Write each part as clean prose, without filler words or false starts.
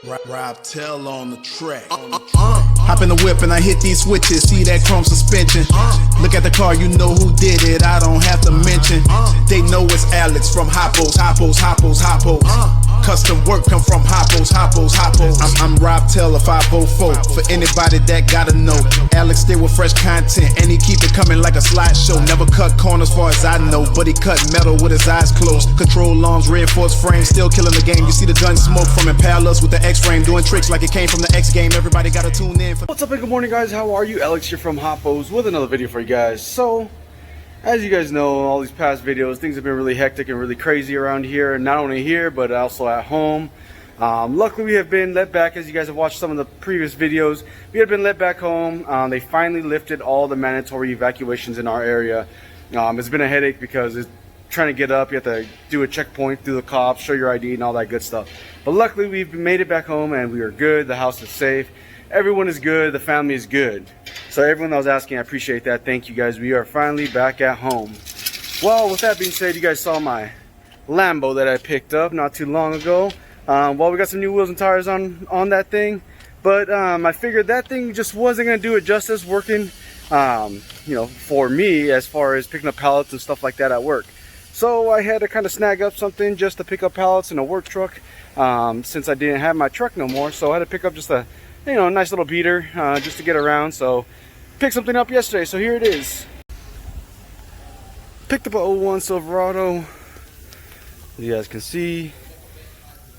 Rob Tell on the track. Hop in the whip and I hit these switches. See that chrome suspension. Look at the car, you know who did it. I don't have to mention. They know it's Alex from Hoppo. Custom work come from Hoppo. I'm Rob Tell of 504. For anybody that gotta know, Alex stay with fresh content and he keep it coming like a slideshow. Never cut corners far as I know, but he cut metal with his eyes closed. Control arms, reinforced frames, still killing the game. You see the gun smoke from Impalas with the X-frame, doing tricks like it came from the X game. Everybody gotta tune in. What's up and good morning, guys? How are you? Alex here from Hoppo's with another video for you guys. So, as you guys know, all these past videos, things have been really hectic and really crazy around here. Not only here, but also at home. Luckily, we have been let back. As you guys have watched some of the previous videos, we have been let back home. They finally lifted all the mandatory evacuations in our area. It's been a headache because it's trying to get up. You have to do a checkpoint through the cops, show your ID and all that good stuff. But luckily, we've made it back home and we are good. The house is safe. Everyone is good. The family is good. So everyone that was asking, I appreciate that. Thank you, guys. We are finally back at home. Well, with that being said, you guys saw my Lambo that I picked up not too long ago. Well, we got some new wheels and tires on that thing, but I figured that thing just wasn't going to do it justice working, you know, for me as far as picking up pallets and stuff like that at work. So I had to kind of snag up something just to pick up pallets in a work truck, since I didn't have my truck no more. So I had to pick up just a, you know, nice little beater just to get around. So picked something up yesterday, so here it is. Picked up a 01 Silverado. You guys can see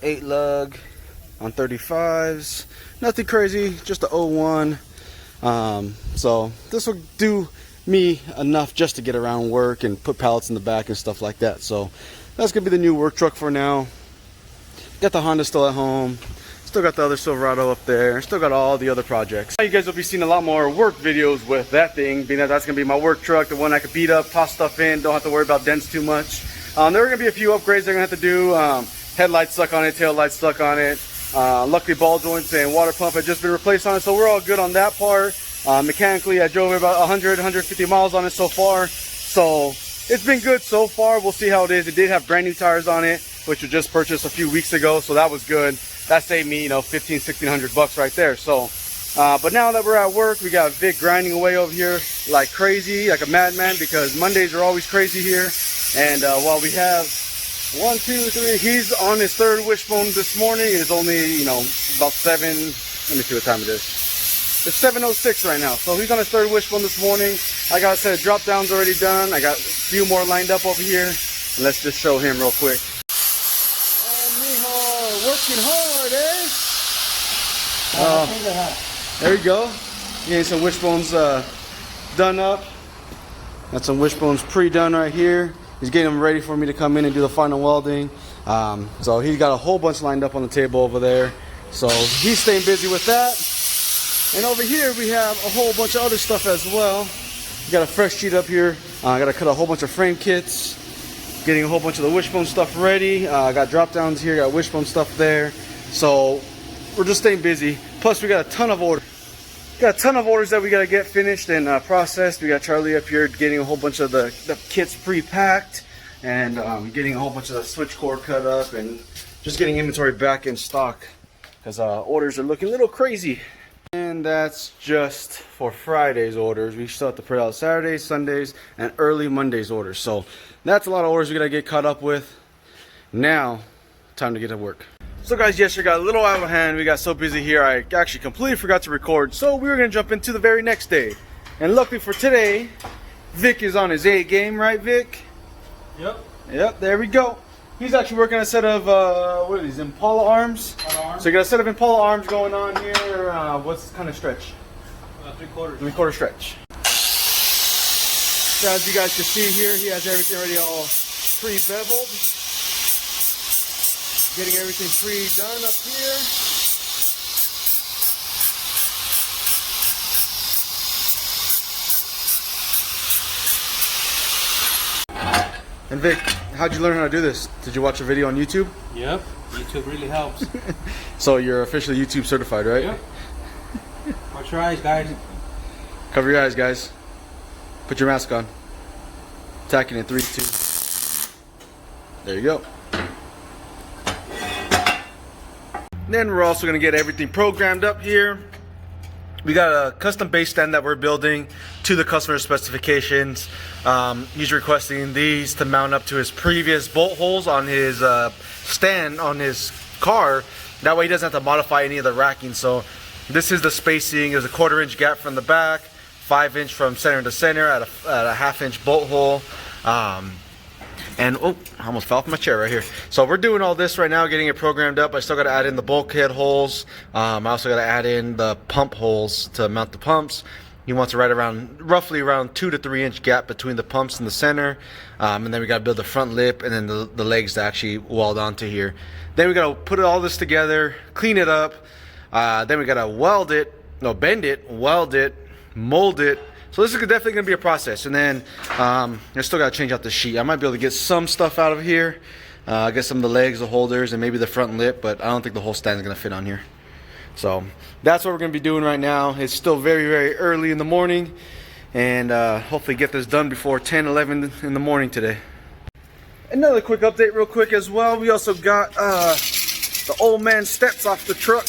8 lug on 35s, nothing crazy, just a 01. So this will do me enough just to get around work and put pallets in the back and stuff like that. So that's gonna be the new work truck for now. Got the Honda still at home, still got the other Silverado up there, still got all the other projects. You guys will be seeing a lot more work videos with that thing, being that that's gonna be my work truck, the one I could beat up, toss stuff in, don't have to worry about dents too much. There are gonna be a few upgrades they're gonna have to do. Headlights stuck on it, tail lights stuck on it. Luckily ball joints and water pump had just been replaced on it, so we're all good on that part. Mechanically, I drove about 150 miles on it so far, so it's been good so far. We'll see how it is. It did have brand new tires on it, which were just purchased a few weeks ago, so that was good. That saved me, you know, 1,500–1,600 bucks right there. So but now that we're at work, we got Vic grinding away over here like crazy, like a madman, because Mondays are always crazy here. And while we have 1, 2, 3. He's on his third wishbone this morning. It's only, you know, about 7. Let me see what time it is. It's 7:06 right now. So he's on his third wishbone this morning. I got a set of drop downs already done. I got a few more lined up over here. And let's just show him real quick. Oh, mijo, working hard, eh? There you go. Getting some wishbones done up. Got some wishbones pre-done right here. He's getting them ready for me to come in and do the final welding. So he's got a whole bunch lined up on the table over there. So he's staying busy with that. And over here we have a whole bunch of other stuff as well. We got a fresh sheet up here. I got to cut a whole bunch of frame kits. Getting a whole bunch of the wishbone stuff ready. I got drop downs here, got wishbone stuff there. So we're just staying busy. Plus we got a ton of orders. Got a ton of orders that we got to get finished and processed. We got Charlie up here getting a whole bunch of the kits pre-packed and getting a whole bunch of the switch cord cut up and just getting inventory back in stock because orders are looking a little crazy. And that's just for Friday's orders. We still have to put out Saturdays, Sundays, and early Mondays orders. So that's a lot of orders we got to get caught up with. Now, time to get to work. So guys, yesterday got a little out of hand. We got so busy here, I actually completely forgot to record. So we were going to jump into the very next day. And luckily for today, Vic is on his A game, right Vic? Yep. Yep, there we go. He's actually working a set of, what are these, Impala arms? So you got a set of Impala arms going on here. What's kind of stretch? 3/4. 3/4 stretch. So as you guys can see here, he has everything already all pre-beveled. Getting everything pre-done up here. And Vic, how'd you learn how to do this? Did you watch a video on YouTube? Yep, YouTube really helps. So you're officially YouTube certified, right? Yep. Watch your eyes, guys. Cover your eyes, guys. Put your mask on. Attacking in 3, 2. There you go. Then we're also gonna get everything programmed up here. We got a custom base stand that we're building to the customer specifications. He's requesting these to mount up to his previous bolt holes on his stand on his car. That way he doesn't have to modify any of the racking. So this is the spacing. There's a 1/4 inch gap from the back, 5 inch from center to center at a 1/2 inch bolt hole. And oh, I almost fell off my chair right here. So we're doing all this right now, getting it programmed up. I still got to add in the bulkhead holes. I also got to add in the pump holes to mount the pumps. He wants to roughly around 2 to 3 inch gap between the pumps in the center. And then we got to build the front lip and then the legs to actually weld onto here. Then we got to put all this together, clean it up. Then we got to bend it, weld it, mold it. So this is definitely going to be a process. And then I still got to change out the sheet. I might be able to get some stuff out of here. Get some of the legs, the holders, and maybe the front lip. But I don't think the whole stand is going to fit on here. So that's what we're going to be doing right now. It's still very, very early in the morning. And hopefully get this done before 10, 11 in the morning today. Another quick update real quick as well. We also got the old man steps off the truck.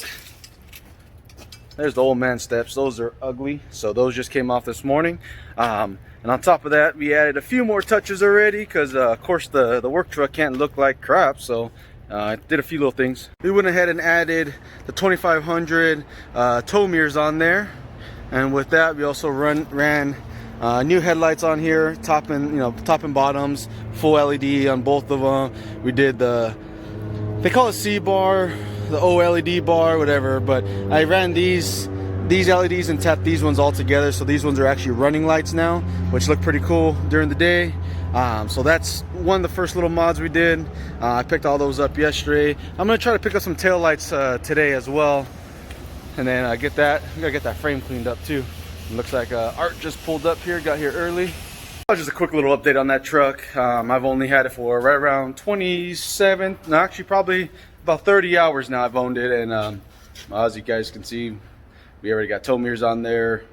There's the old man steps. Those are ugly, so those just came off this morning. And on top of that, we added a few more touches already because of course the work truck can't look like crap, so I did a few little things. We went ahead and added the 2500 tow mirrors on there, and with that we also ran new headlights on here, top and bottoms, full LED on both of them. We did they call it C bar, the OLED bar, whatever, but I ran these LEDs and tapped these ones all together, so these ones are actually running lights now, which look pretty cool during the day. So that's one of the first little mods we did. I picked all those up yesterday. I'm gonna try to pick up some tail lights today as well, and then I gotta get that frame cleaned up too. It looks like Art just pulled up here, got here early. Just a quick little update on that truck. I've only had it for right around 27, no, actually probably about 30 hours now I've owned it, and as you guys can see, we already got tow mirrors on there,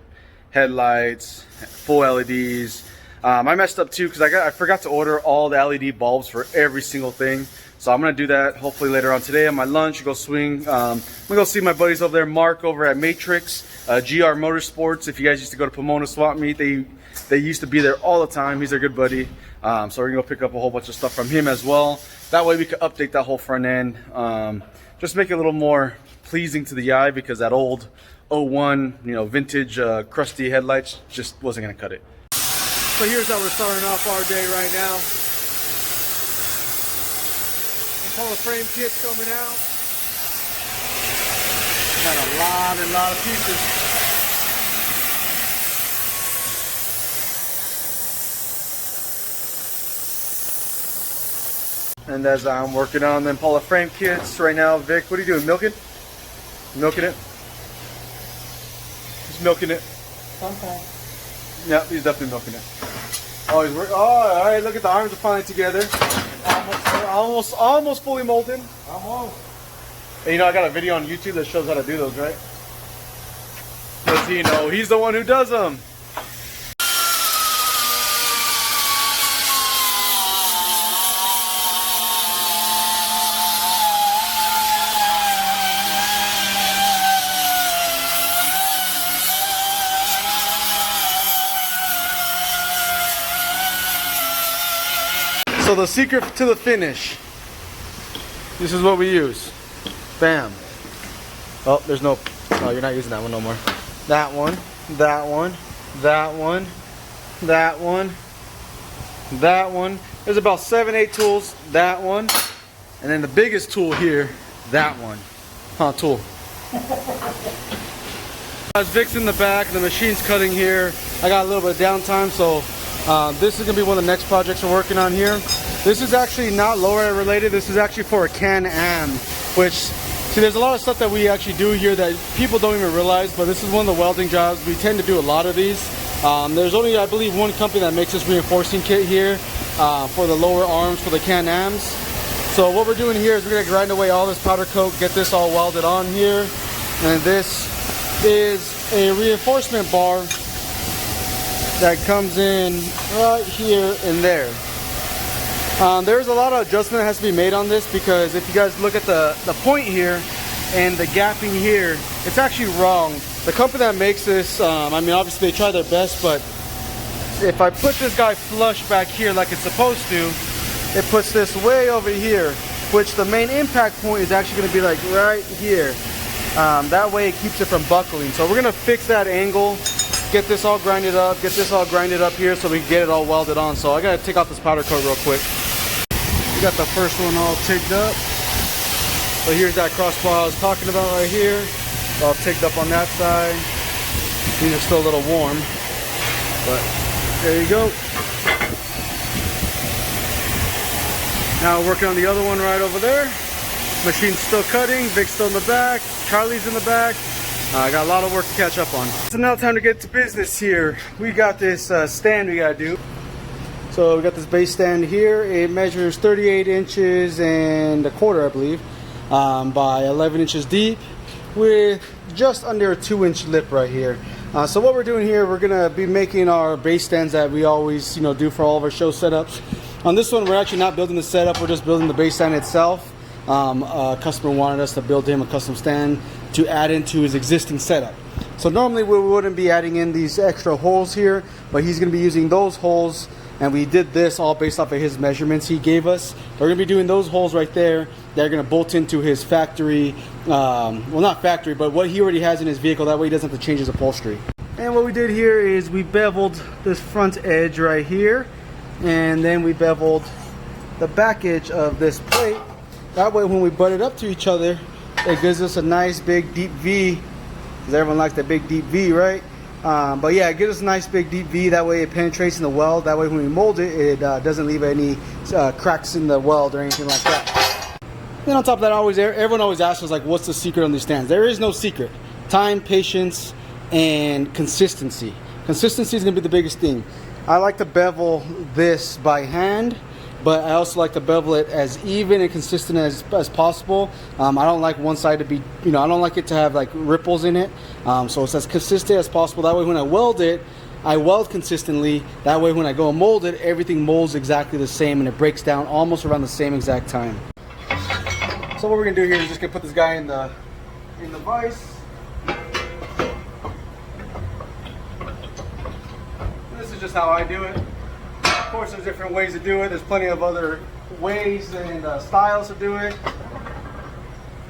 headlights, full LEDs. I messed up too because I forgot to order all the LED bulbs for every single thing. So I'm gonna do that hopefully later on today on my lunch. Go swing. I'm gonna go see my buddies over there, Mark over at Matrix, GR Motorsports. If you guys used to go to Pomona Swap Meet, they used to be there all the time. He's a good buddy. So we're gonna go pick up a whole bunch of stuff from him as well. That way we could update that whole front end. Just make it a little more pleasing to the eye, because that old 01, vintage crusty headlights just wasn't gonna cut it. So here's how we're starting off our day right now. All the frame kits coming out. Got a lot of pieces. And as I'm working on them Paula frame kits right now, Vic, what are you doing? Milking? Milking it? He's milking it. Sometimes. Yeah, he's definitely milking it. Oh, he's working. Oh, all right. Look at the arms are finally together. Almost fully molded. Almost. And I got a video on YouTube that shows how to do those, right? Because he's the one who does them. So the secret to the finish, this is what we use. Bam. Oh, there's no, oh, you're not using that one no more. That one, that one, that one, that one, that one. There's about 7, 8 tools. That one. And then the biggest tool here, that one. Tool. Vic's in the back, the machine's cutting here. I got a little bit of downtime, so this is going to be one of the next projects we're working on here. This is actually not lowrider related. This is actually for a Can-Am, which, see, there's a lot of stuff that we actually do here that people don't even realize, but this is one of the welding jobs. We tend to do a lot of these. There's only, I believe, one company that makes this reinforcing kit here for the lower arms for the Can-Ams. So what we're doing here is we're going to grind away all this powder coat, get this all welded on here, and this is a reinforcement bar that comes in right here and there. There's a lot of adjustment that has to be made on this, because if you guys look at the point here, and the gapping here, it's actually wrong. The company that makes this, I mean, obviously they try their best, but if I put this guy flush back here like it's supposed to, it puts this way over here, which the main impact point is actually going to be like right here. That way it keeps it from buckling. So we're going to fix that angle, get this all grinded up, get this all grinded up here so we can get it all welded on. So I got to take off this powder coat real quick. We got the first one all tigged up. So here's that crossbar I was talking about right here. It's all tigged up on that side. I mean, it's still a little warm, but there you go. Now we're working on the other one right over there. Machine's still cutting, Vic's still in the back, Charlie's in the back. I got a lot of work to catch up on. So now time to get to business here. We got this stand we gotta do. So we got this base stand here. It measures 38 inches and a quarter, I believe, by 11 inches deep with just under a 2-inch lip right here. So what we're doing here, we're gonna be making our base stands that we always, do for all of our show setups. On this one, we're actually not building the setup, we're just building the base stand itself. A customer wanted us to build him a custom stand to add into his existing setup. So normally we wouldn't be adding in these extra holes here, but he's gonna be using those holes, and we did this all based off of his measurements he gave us. We're gonna be doing those holes right there. They're gonna bolt into his factory, well, not factory, but what he already has in his vehicle. That way he doesn't have to change his upholstery. And what we did here is we beveled this front edge right here, and then we beveled the back edge of this plate. That way when we butt it up to each other, it gives us a nice big deep V, because everyone likes that big deep V, right? But yeah, it gives us a nice big deep V. That way it penetrates in the weld. That way when we mold it, it doesn't leave any cracks in the weld or anything like that. Then on top of that, everyone always asks us, like, what's the secret on these stands? There is no secret. Time, patience, and consistency. Consistency is going to be the biggest thing. I like to bevel this by hand, but I also like to bevel it as even and consistent as possible. I don't like one side to be, I don't like it to have like ripples in it. So it's as consistent as possible. That way when I weld it, I weld consistently. That way when I go and mold it, everything molds exactly the same and it breaks down almost around the same exact time. So what we're gonna do here is just gonna put this guy in the vise. This is just how I do it. Of course, there's different ways to do it. There's plenty of other ways and styles to do it.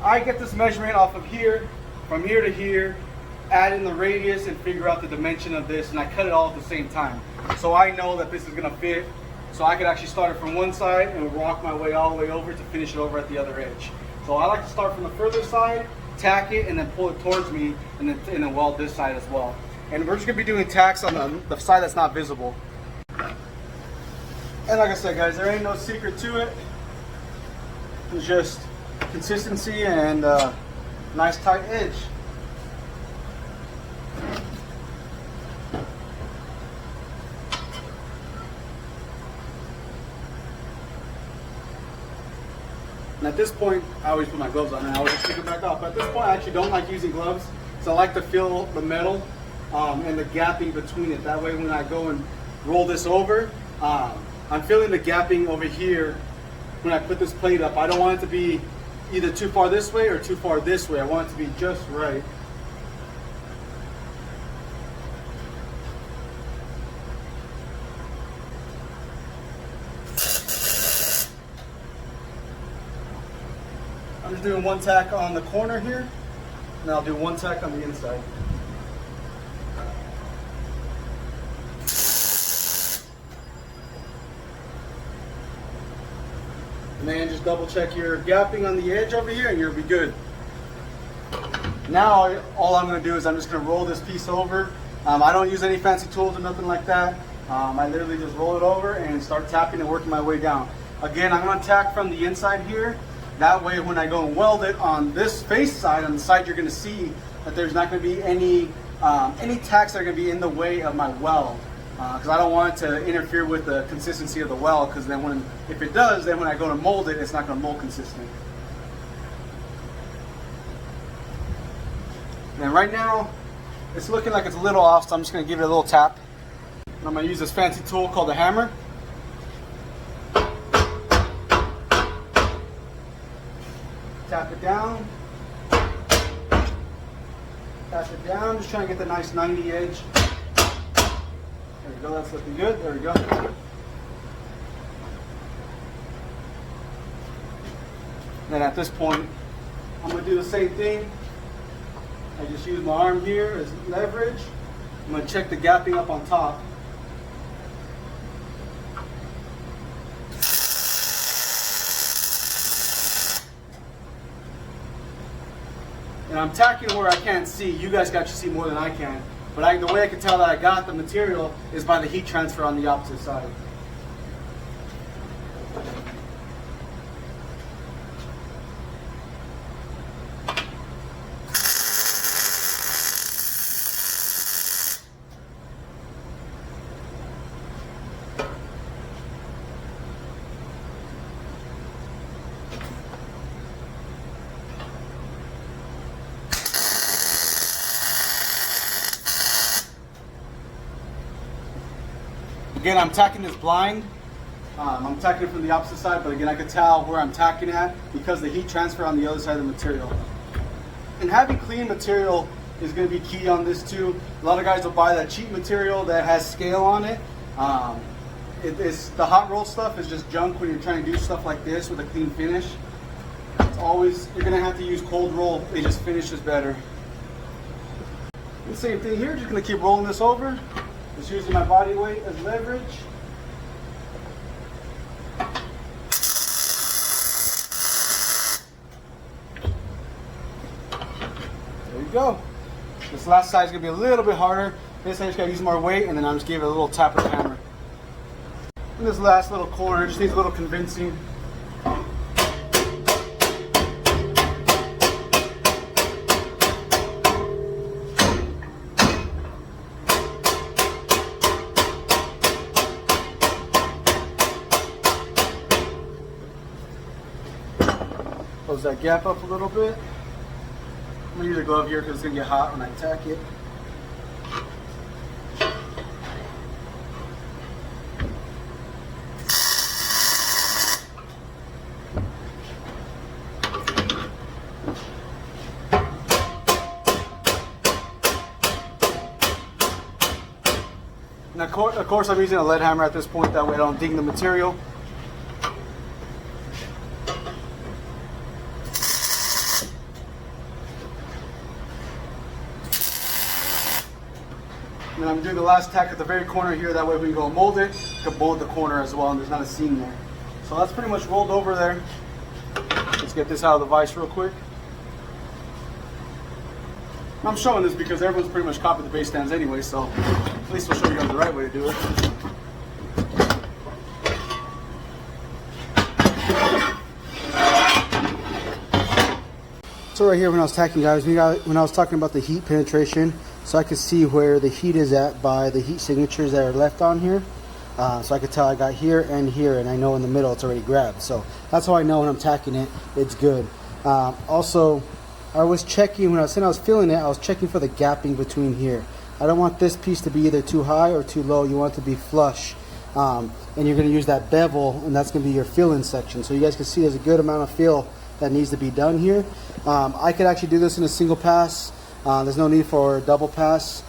I get this measurement off of here, from here to here, add in the radius and figure out the dimension of this, and I cut it all at the same time. So I know that this is gonna fit. So I could actually start it from one side and walk my way all the way over to finish it over at the other edge. So I like to start from the further side, tack it, and then pull it towards me, and then weld this side as well. And we're just gonna be doing tacks on the side that's not visible. And like I said, guys, there ain't no secret to it. It's just consistency and nice tight edge. And at this point, I always put my gloves on and I always take them back off. But at this point, I actually don't like using gloves. So I like to feel the metal and the gapping between it. That way when I go and roll this over, I'm feeling the gapping over here when I put this plate up. I don't want it to be either too far this way or too far this way. I want it to be just right. I'm just doing one tack on the corner here, and I'll do one tack on the inside. And then just double check your gapping on the edge over here and you'll be good. Now all I'm going to do is I'm just going to roll this piece over. I don't use any fancy tools or nothing like that. I literally just roll it over and start tapping and working my way down. Again, I'm going to tack from the inside here. That way when I go and weld it on this face side, on the side you're going to see that there's not going to be any tacks that are going to be in the way of my weld. Because I don't want it to interfere with the consistency of the weld, because then if it does, then when I go to mold it, it's not going to mold consistent. And right now, it's looking like it's a little off, so I'm just going to give it a little tap. And I'm going to use this fancy tool called a hammer. Tap it down. Pass it down, just trying to get the nice 90 edge. There we go, that's looking good. There we go. Then at this point, I'm going to do the same thing. I just use my arm here as leverage. I'm going to check the gapping up on top. And I'm tacking where I can't see. You guys got to see more than I can. But the way I can tell that I got the material is by the heat transfer on the opposite side. Again, I'm tacking this blind. I'm tacking it from the opposite side, but again, I can tell where I'm tacking at because the heat transfer on the other side of the material. And having clean material is going to be key on this too. A lot of guys will buy that cheap material that has scale on it. The hot roll stuff is just junk when you're trying to do stuff like this with a clean finish. It's always, you're going to have to use cold roll. It just finishes better. The same thing here, just going to keep rolling this over. Just using my body weight as leverage. There you go. This last side is going to be a little bit harder. This I just got to use more weight, and then I'm just give it a little tap with the hammer. And this last little corner just needs a little convincing. Close that gap up a little bit. I'm going to use a glove here because it's going to get hot when I tack it. And of course I'm using a lead hammer at this point, that way I don't ding the material. And then I'm doing the last tack at the very corner here, that way we can go mold it, we can mold the corner as well, and there's not a seam there. So that's pretty much rolled over there. Let's get this out of the vise real quick. I'm showing this because everyone's pretty much copied the base stands anyway, so at least we'll show you guys the right way to do it. So right here when I was tacking, guys, when I was talking about the heat penetration, so I could see where the heat is at by the heat signatures that are left on here. So I could tell I got here, and I know in the middle it's already grabbed. So that's how I know when I'm tacking it, it's good. Also, I was checking, when I was feeling it, I was checking for the gapping between here. I don't want this piece to be either too high or too low. You want it to be flush. And you're going to use that bevel, and that's going to be your fill-in section. So you guys can see there's a good amount of fill that needs to be done here. I could actually do this in a single pass. There's no need for a double pass.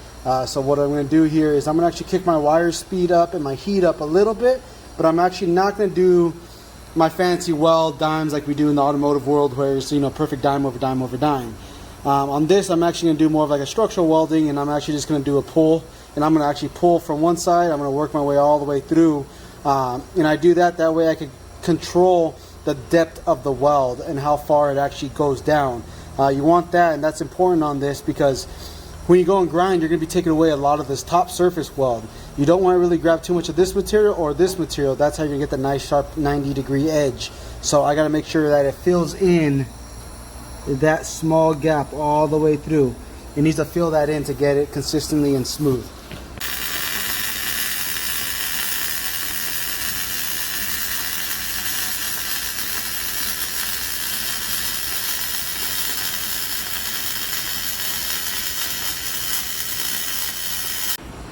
So what I'm going to do here is I'm going to actually kick my wire speed up and my heat up a little bit, but I'm actually not going to do my fancy weld dimes like we do in the automotive world, where it's, you know, perfect dime over dime over dime. On this, I'm actually going to do more of like a structural welding, and I'm actually just going to do a pull, and I'm going to actually pull from one side. I'm going to work my way all the way through, and I do that way I can control the depth of the weld and how far it actually goes down. You want that, and that's important on this, because when you go and grind, you're going to be taking away a lot of this top surface weld. You don't want to really grab too much of this material or this material. That's how you're going to get the nice sharp 90-degree edge. So I got to make sure that it fills in that small gap all the way through. It needs to fill that in to get it consistently and smooth.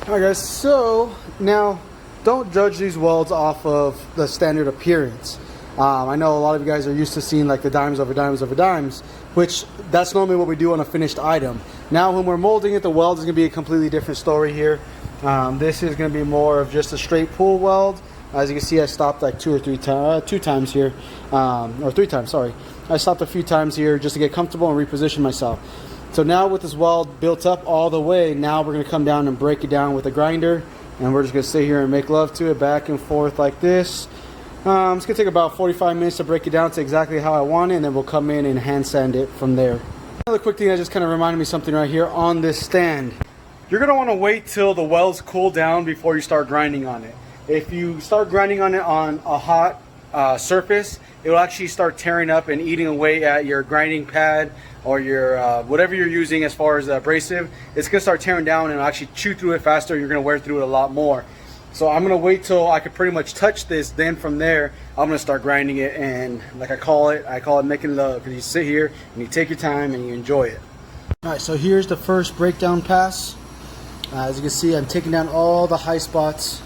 Alright guys, so now don't judge these welds off of the standard appearance. I know a lot of you guys are used to seeing like the dimes over dimes over dimes, which that's normally what we do on a finished item. Now when we're molding it, the weld is going to be a completely different story here. This is going to be more of just a straight pull weld. As you can see, I stopped like two times here, or 3 times, sorry. I stopped a few times here just to get comfortable and reposition myself. So now with this weld built up all the way, now we're going to come down and break it down with a grinder, and we're just going to sit here and make love to it back and forth like this. It's going to take about 45 minutes to break it down to exactly how I want it, and then we'll come in and hand sand it from there. Another quick thing that just kind of reminded me something right here on this stand. You're going to want to wait till the welds cool down before you start grinding on it. If you start grinding on it on a hot surface, it will actually start tearing up and eating away at your grinding pad or your whatever you're using as far as abrasive. It's going to start tearing down and actually chew through it faster. You're going to wear through it a lot more. So I'm going to wait till I can pretty much touch this. Then from there, I'm going to start grinding it, and like I call it making love, because you sit here and you take your time and you enjoy it. Alright, so here's the first breakdown pass. As you can see, I'm taking down all the high spots.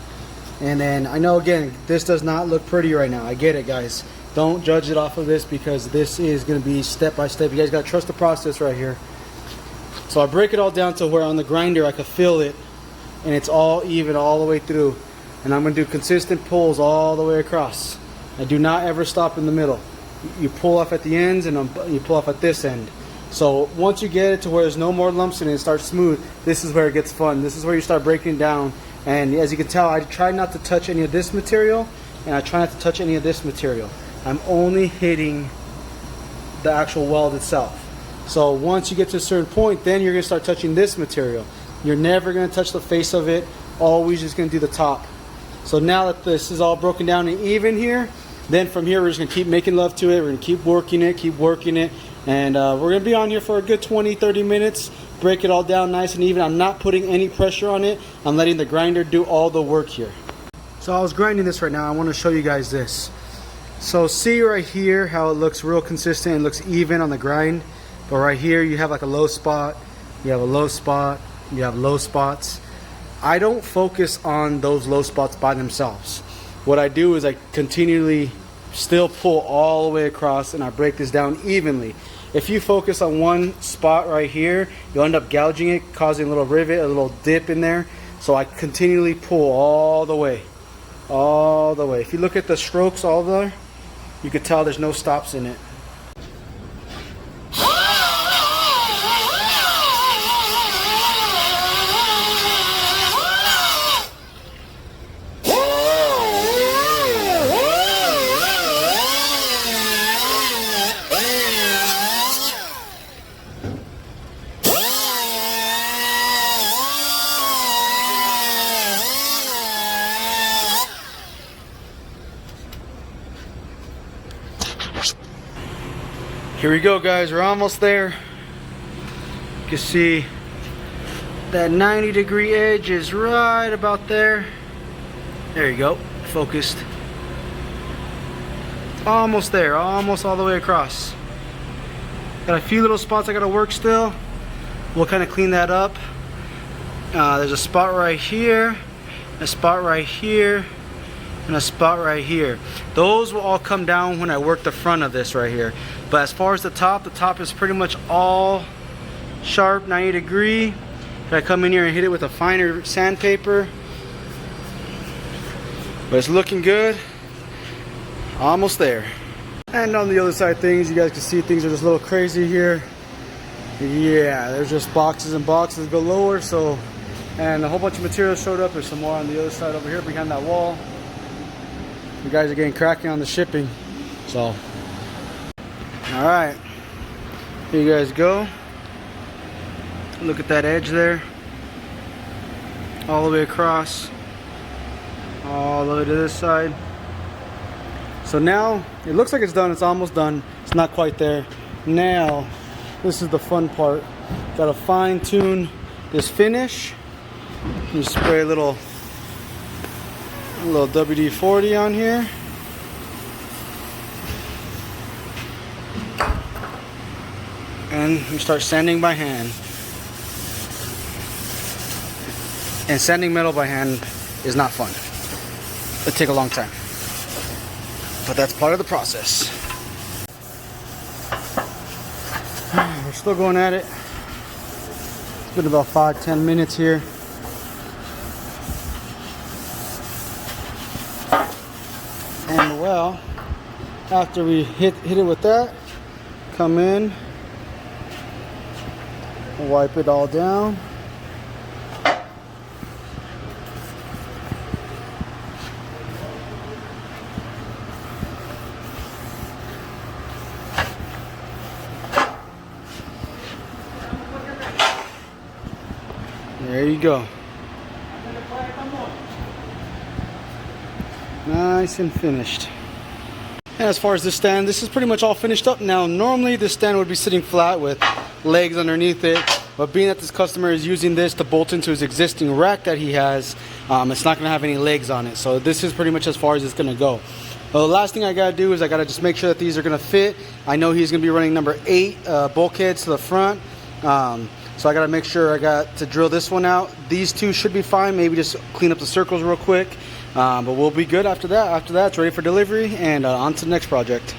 And then I know, again, this does not look pretty right now. I get it, guys. Don't judge it off of this, because this is going to be step by step. You guys got to trust the process right here. So I break it all down to where on the grinder I can feel it, and it's all even all the way through. And I'm going to do consistent pulls all the way across. I do not ever stop in the middle. You pull off at the ends, and you pull off at this end. So once you get it to where there's no more lumps in it and it starts smooth, this is where it gets fun. This is where you start breaking down. And as you can tell, I try not to touch any of this material, and I try not to touch any of this material. I'm only hitting the actual weld itself. So once you get to a certain point, then you're going to start touching this material. You're never going to touch the face of it, always just going to do the top. So now that this is all broken down and even here, then from here we're just going to keep making love to it. We're going to keep working it, and we're going to be on here for a good 20-30 minutes. Break it all down nice and even. I'm not putting any pressure on it. I'm letting the grinder do all the work here. So I was grinding this right now. I want to show you guys this. So see right here how it looks real consistent and looks even on the grind. But right here you have like a low spot, you have a low spot, you have low spots. I don't focus on those low spots by themselves. What I do is I continually still pull all the way across, and I break this down evenly. If you focus on one spot right here, you'll end up gouging it, causing a little rivet, a little dip in there. So I continually pull all the way. All the way. If you look at the strokes all there, you can tell there's no stops in it. Here we go, guys. We're almost there. You can see that 90-degree edge is right about there. There you go. Focused. Almost there. Almost all the way across. Got a few little spots I gotta work still. We'll kind of clean that up. There's a spot right here, a spot right here, and a spot right here. Those will all come down when I work the front of this right here. But as far as the top is pretty much all sharp, 90 degree. If I come in here and hit it with a finer sandpaper. But it's looking good. Almost there. And on the other side of things, you guys can see things are just a little crazy here. Yeah, there's just boxes and boxes galore. So, and a whole bunch of material showed up. There's some more on the other side over here behind that wall. You guys are getting cracking on the shipping. So, alright, here you guys go. Look at that edge there, all the way across, all the way to this side. So now it looks like it's done. It's almost done. It's not quite there. Now this is the fun part. Gotta fine tune this finish. You spray a little WD-40 on here. And we start sanding by hand. And sanding metal by hand is not fun. It'll take a long time. But that's part of the process. still going at it. It's been about 5-10 minutes here. And well, after we hit it with that, come in, wipe it all down. There you go. Nice and finished. And as far as this stand, this is pretty much all finished up now. Normally this stand would be sitting flat with legs underneath it, but being that this customer is using this to bolt into his existing rack that he has, it's not going to have any legs on it. So this is pretty much as far as it's going to go. The last thing I got to do is I got to just make sure that these are going to fit. I know he's going to be running number 8 bulkheads to the front. So I got to make sure I got to drill this one out. These two should be fine. Maybe just clean up the circles real quick. But we'll be good after that. After that, it's ready for delivery and on to the next project.